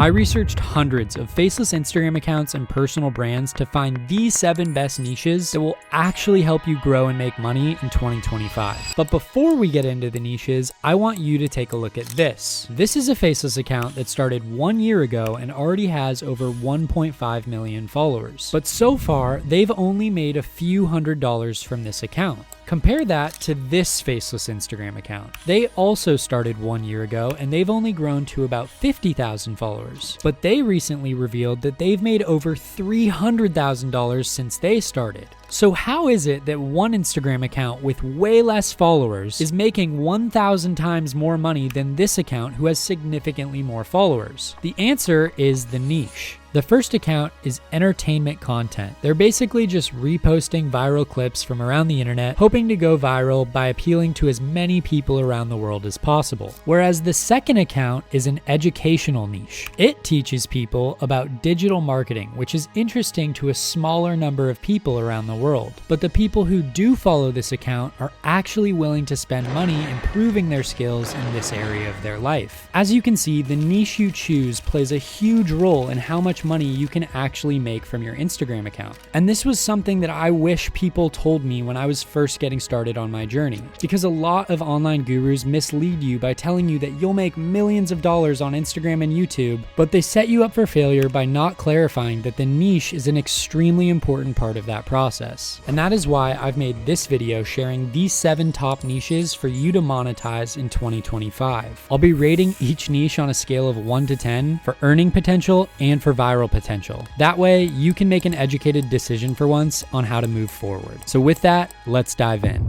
I researched hundreds of faceless Instagram accounts and personal brands to find these 7 best niches that will actually help you grow and make money in 2025. But before we get into the niches, I want you to take a look at this. This is a faceless account that started 1 year ago and already has over 1.5 million followers. But so far, they've only made a few $100s from this account. Compare that to this faceless Instagram account. They also started 1 year ago and they've only grown to about 50,000 followers. But they recently revealed that they've made over $300,000 since they started. So how is it that one Instagram account with way less followers is making 1,000 times more money than this account who has significantly more followers? The answer is the niche. The first account is entertainment content. They're basically just reposting viral clips from around the internet, hoping to go viral by appealing to as many people around the world as possible. Whereas the second account is an educational niche. It teaches people about digital marketing, which is interesting to a smaller number of people around the world. But the people who do follow this account are actually willing to spend money improving their skills in this area of their life. As you can see, the niche you choose plays a huge role in how much money you can actually make from your Instagram account. And this was something that I wish people told me when I was first getting started on my journey, because a lot of online gurus mislead you by telling you that you'll make millions of dollars on Instagram and YouTube, but they set you up for failure by not clarifying that the niche is an extremely important part of that process. And that is why I've made this video sharing these 7 top niches for you to monetize in 2025. I'll be rating each niche on a scale of 1 to 10 for earning potential and for viral potential. That way, you can make an educated decision for once on how to move forward. So with that, let's dive in.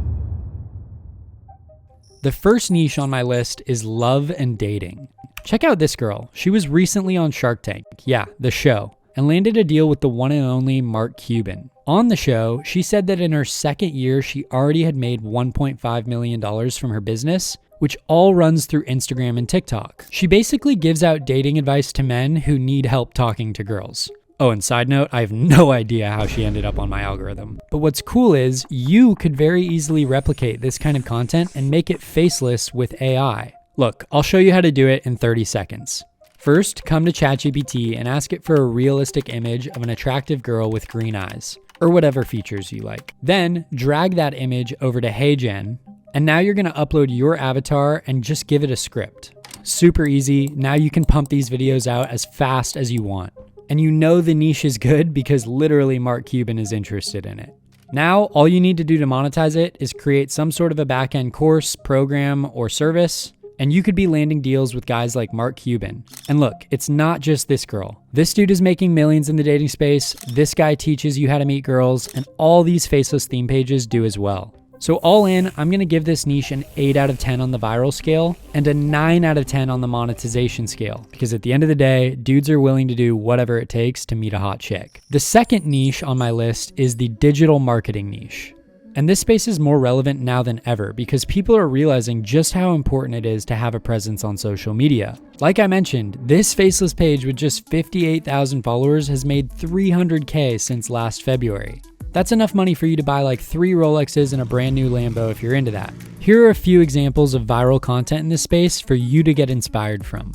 The first niche on my list is love and dating. Check out this girl. She was recently on Shark Tank, yeah, the show, and landed a deal with the one and only Mark Cuban. On the show, she said that in her second year, she already had made $1.5 million from her business, which all runs through Instagram and TikTok. She basically gives out dating advice to men who need help talking to girls. Oh, and side note, I have no idea how she ended up on my algorithm. But what's cool is you could very easily replicate this kind of content and make it faceless with AI. Look, I'll show you how to do it in 30 seconds. First, come to ChatGPT and ask it for a realistic image of an attractive girl with green eyes, or whatever features you like. Then, drag that image over to HeyGen, and now you're gonna upload your avatar and just give it a script. Super easy. Now you can pump these videos out as fast as you want. And you know the niche is good because literally Mark Cuban is interested in it. Now, all you need to do to monetize it is create some sort of a back-end course, program, or service, and you could be landing deals with guys like Mark Cuban. And look, it's not just this girl. This dude is making millions in the dating space. This guy teaches you how to meet girls, and all these faceless theme pages do as well. So all in, I'm gonna give this niche an 8 out of 10 on the viral scale and a 9 out of 10 on the monetization scale, because at the end of the day, dudes are willing to do whatever it takes to meet a hot chick. The second niche on my list is the digital marketing niche. And this space is more relevant now than ever because people are realizing just how important it is to have a presence on social media. Like I mentioned, this faceless page with just 58,000 followers has made $300K since last February. That's enough money for you to buy like 3 Rolexes and a brand new Lambo if you're into that. Here are a few examples of viral content in this space for you to get inspired from.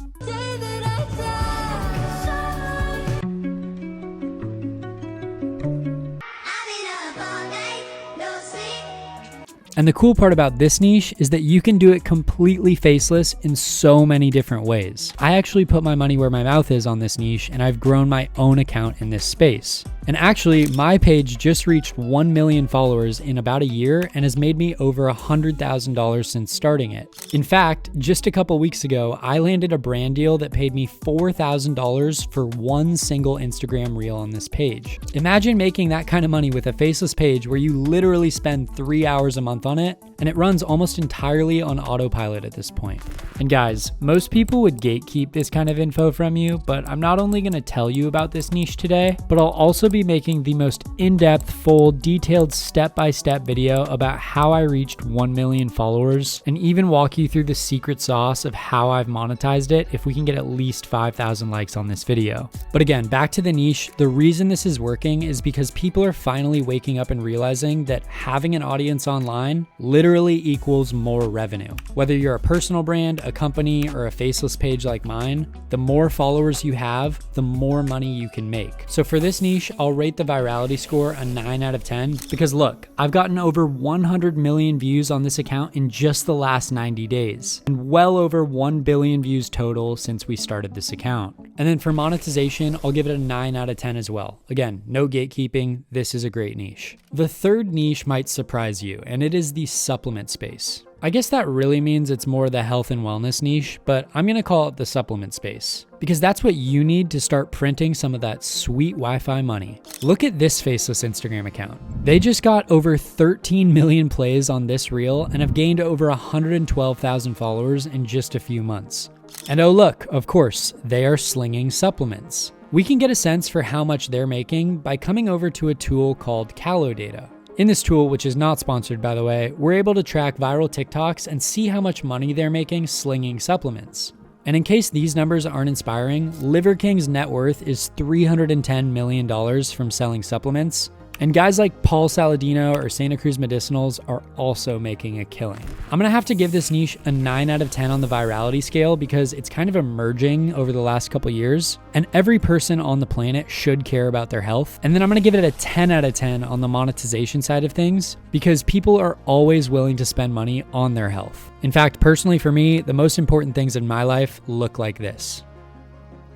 And the cool part about this niche is that you can do it completely faceless in so many different ways. I actually put my money where my mouth is on this niche, and I've grown my own account in this space. And actually, my page just reached 1 million followers in about a year and has made me over $100,000 since starting it. In fact, just a couple weeks ago, I landed a brand deal that paid me $4,000 for one single Instagram reel on this page. Imagine making that kind of money with a faceless page where you literally spend 3 hours a month on it, and it runs almost entirely on autopilot at this point. And guys, most people would gatekeep this kind of info from you, but I'm not only gonna tell you about this niche today, but I'll also be be making the most in-depth, full, detailed step-by-step video about how I reached 1 million followers and even walk you through the secret sauce of how I've monetized it if we can get at least 5,000 likes on this video. But again, back to the niche, the reason this is working is because people are finally waking up and realizing that having an audience online literally equals more revenue. Whether you're a personal brand, a company, or a faceless page like mine, the more followers you have, the more money you can make. So for this niche, I'll rate the virality score a 9 out of 10 because look, I've gotten over 100 million views on this account in just the last 90 days and well over 1 billion views total since we started this account. And then for monetization, I'll give it a 9 out of 10 as well. Again, no gatekeeping, this is a great niche. The third niche might surprise you, and it is the supplement space. I guess that really means it's more the health and wellness niche, but I'm gonna call it the supplement space because that's what you need to start printing some of that sweet Wi-Fi money. Look at this Faceless Instagram account. They just got over 13 million plays on this reel and have gained over 112,000 followers in just a few months. And oh look, of course, they are slinging supplements. We can get a sense for how much they're making by coming over to a tool called Calo Data. In this tool, which is not sponsored by the way, we're able to track viral TikToks and see how much money they're making slinging supplements. And in case these numbers aren't inspiring, Liver King's net worth is $310 million from selling supplements. And guys like Paul Saladino or Santa Cruz Medicinals are also making a killing. I'm gonna have to give this niche a 9 out of 10 on the virality scale because it's kind of emerging over the last couple years, and every person on the planet should care about their health. And then I'm gonna give it a 10 out of 10 on the monetization side of things because people are always willing to spend money on their health. In fact, personally for me, the most important things in my life look like this.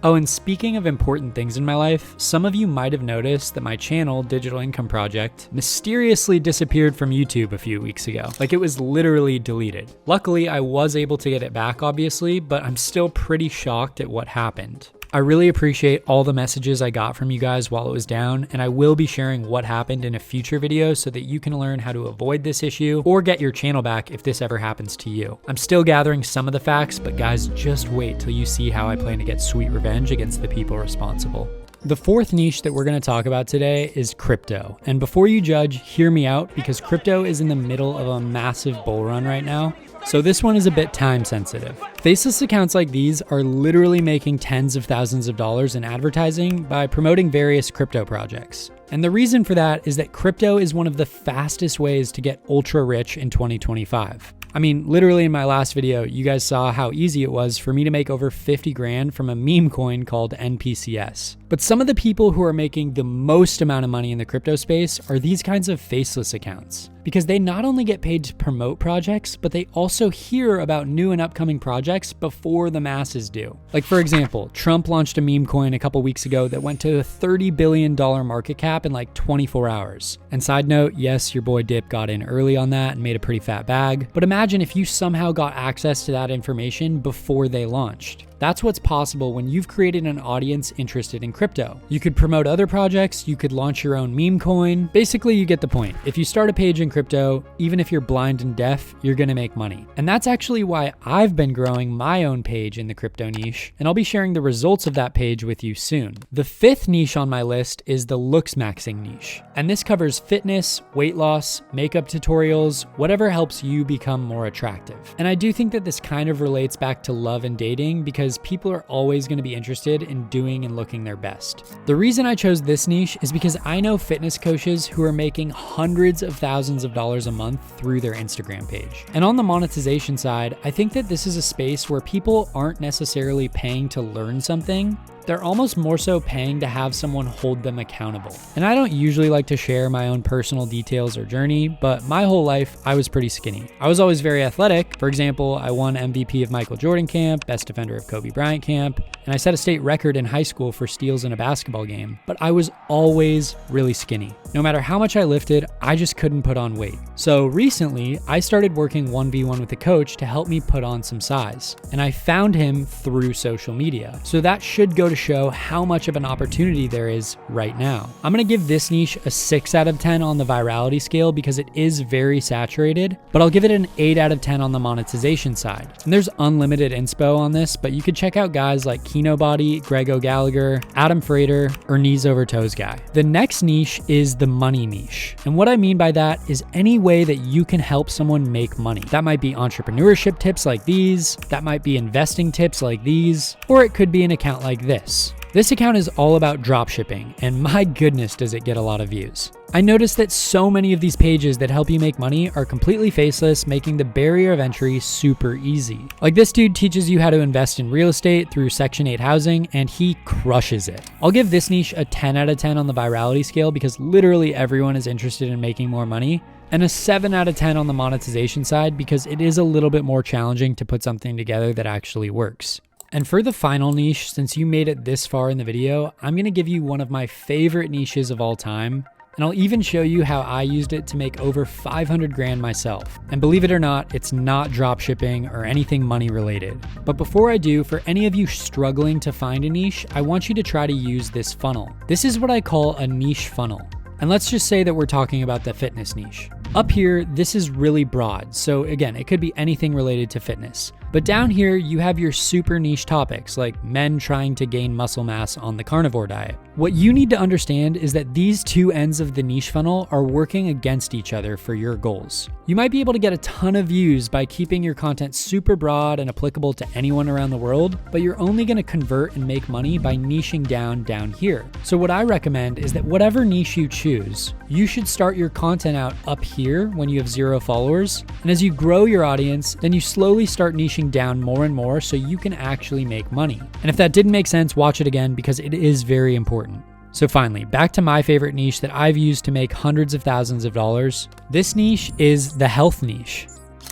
Oh, and speaking of important things in my life, some of you might have noticed that my channel, Digital Income Project, mysteriously disappeared from YouTube a few weeks ago. Like it was literally deleted. Luckily, I was able to get it back, obviously, but I'm still pretty shocked at what happened. I really appreciate all the messages I got from you guys while it was down, and I will be sharing what happened in a future video so that you can learn how to avoid this issue or get your channel back if this ever happens to you. I'm still gathering some of the facts, but guys, just wait till you see how I plan to get sweet revenge against the people responsible. The fourth niche that we're going to talk about today is crypto. And before you judge, hear me out because crypto is in the middle of a massive bull run right now. So this one is a bit time sensitive. Faceless accounts like these are literally making tens of thousands of dollars in advertising by promoting various crypto projects. And the reason for that is that crypto is one of the fastest ways to get ultra rich in 2025. I mean, literally in my last video, you guys saw how easy it was for me to make over 50 grand from a meme coin called NPCS. But some of the people who are making the most amount of money in the crypto space are these kinds of faceless accounts, because they not only get paid to promote projects, but they also hear about new and upcoming projects before the masses do. Like for example, Trump launched a meme coin a couple weeks ago that went to a $30 billion market cap in like 24 hours. And side note, yes, your boy Dip got in early on that and made a pretty fat bag, but imagine if you somehow got access to that information before they launched. That's what's possible when you've created an audience interested in crypto. You could promote other projects, you could launch your own meme coin. Basically, you get the point. If you start a page in crypto, even if you're blind and deaf, you're gonna make money. And that's actually why I've been growing my own page in the crypto niche, and I'll be sharing the results of that page with you soon. The fifth niche on my list is the looks maxing niche. And this covers fitness, weight loss, makeup tutorials, whatever helps you become more attractive. And I do think that this kind of relates back to love and dating because people are always going to be interested in doing and looking their best. The reason I chose this niche is because I know fitness coaches who are making hundreds of thousands of dollars a month through their Instagram page. And on the monetization side, I think that this is a space where people aren't necessarily paying to learn something. They're almost more so paying to have someone hold them accountable. And I don't usually like to share my own personal details or journey, but my whole life, I was pretty skinny. I was always very athletic. For example, I won MVP of Michael Jordan camp, best defender of Kobe Bryant camp, and I set a state record in high school for steals in a basketball game. But I was always really skinny. No matter how much I lifted, I just couldn't put on weight. So recently, I started working 1v1 with a coach to help me put on some size. And I found him through social media. So that should go to show how much of an opportunity there is right now. I'm going to give this niche a 6 out of 10 on the virality scale because it is very saturated, but I'll give it an 8 out of 10 on the monetization side. And there's unlimited inspo on this, but you could check out guys like Kinobody, Greg O'Gallagher, Adam Frater, or Knees Over Toes guy. The next niche is the money niche. And what I mean by that is any way that you can help someone make money. That might be entrepreneurship tips like these, that might be investing tips like these, or it could be an account like this. This account is all about dropshipping, and my goodness does it get a lot of views. I noticed that so many of these pages that help you make money are completely faceless, making the barrier of entry super easy. Like this dude teaches you how to invest in real estate through Section 8 housing, and he crushes it. I'll give this niche a 10 out of 10 on the virality scale because literally everyone is interested in making more money, and a 7 out of 10 on the monetization side because it is a little bit more challenging to put something together that actually works. And for the final niche, since you made it this far in the video, I'm going to give you one of my favorite niches of all time. And I'll even show you how I used it to make over 500 grand myself. And believe it or not, it's not drop shipping or anything money related. But before I do, for any of you struggling to find a niche, I want you to try to use this funnel. This is what I call a niche funnel. And let's just say that we're talking about the fitness niche. Up here, this is really broad. So again, it could be anything related to fitness. But down here, you have your super niche topics like men trying to gain muscle mass on the carnivore diet. What you need to understand is that these two ends of the niche funnel are working against each other for your goals. You might be able to get a ton of views by keeping your content super broad and applicable to anyone around the world, but you're only going to convert and make money by niching down here. So what I recommend is that whatever niche you choose, you should start your content out up here when you have 0 followers. And as you grow your audience, then you slowly start niching down more and more so you can actually make money. And if that didn't make sense, watch it again because it is very important. So finally, back to my favorite niche that I've used to make hundreds of thousands of dollars. This niche is the health niche.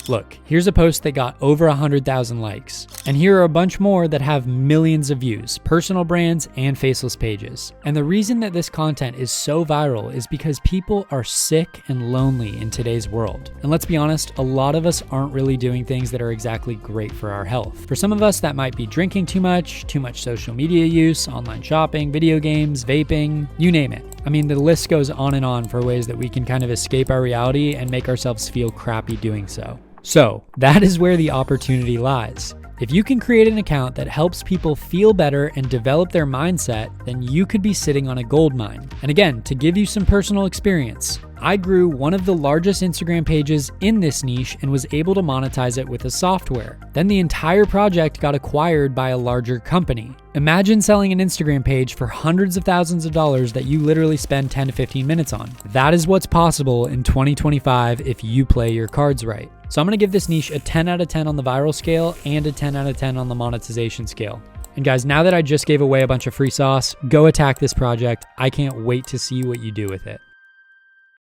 Look, here's a post that got over 100,000 likes. And here are a bunch more that have millions of views, personal brands and faceless pages. And the reason that this content is so viral is because people are sick and lonely in today's world. And let's be honest, a lot of us aren't really doing things that are exactly great for our health. For some of us, that might be drinking too much social media use, online shopping, video games, vaping, you name it. I mean, the list goes on and on for ways that we can kind of escape our reality and make ourselves feel crappy doing so. So that is where the opportunity lies. If you can create an account that helps people feel better and develop their mindset, then you could be sitting on a gold mine. And again, to give you some personal experience, I grew one of the largest Instagram pages in this niche and was able to monetize it with a software. Then the entire project got acquired by a larger company. Imagine selling an Instagram page for hundreds of thousands of dollars that you literally spend 10 to 15 minutes on. That is what's possible in 2025 if you play your cards right. So I'm going to give this niche a 10 out of 10 on the viral scale and a 10 out of 10 on the monetization scale. And guys, now that I just gave away a bunch of free sauce, go attack this project. I can't wait to see what you do with it.